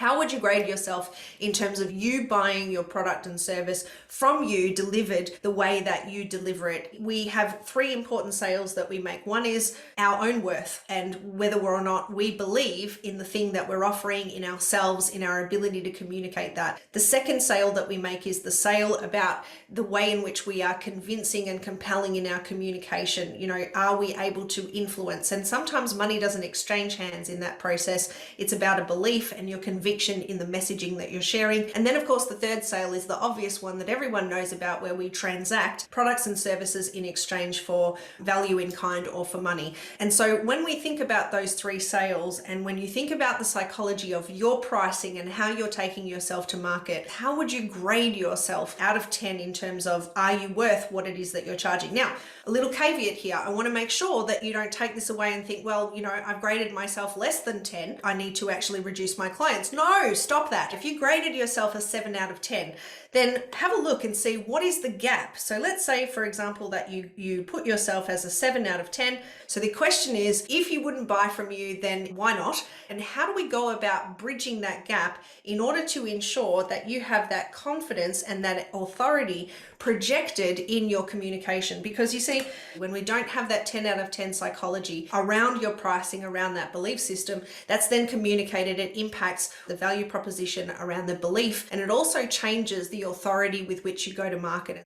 How would you grade yourself in terms of you buying your product and service from you delivered the way that you deliver it? We have three important sales that we make. One is our own worth and whether or not we believe in the thing that we're offering, in ourselves, in our ability to communicate that. The second sale that we make is the sale about the way in which we are convincing and compelling in our communication. You know, are we able to influence? And sometimes money doesn't exchange hands in that process. It's about a belief and your conviction in the messaging that you're sharing. And then of course the third sale is the obvious one that everyone knows about, where we transact products and services in exchange for value in kind or for money. And so when we think about those three sales, and when you think about the psychology of your pricing and how you're taking yourself to market, how would you grade yourself out of 10 in terms of, are you worth what it is that you're charging? Now, a little caveat here. I want to make sure that you don't take this away and think, well, you know, I've graded myself less than 10. I need to actually reduce my clients. No, stop that. If you graded yourself a 7 out of 10, then have a look and see what is the gap. So let's say, for example, that you put yourself as a 7 out of 10. So the question is, if you wouldn't buy from you, then why not? And how do we go about bridging that gap in order to ensure that you have that confidence and that authority projected in your communication? Because you see, when we don't have that 10 out of 10 psychology around your pricing, around that belief system, that's then communicated. It impacts the value proposition around the belief, and it also changes the authority with which you go to market.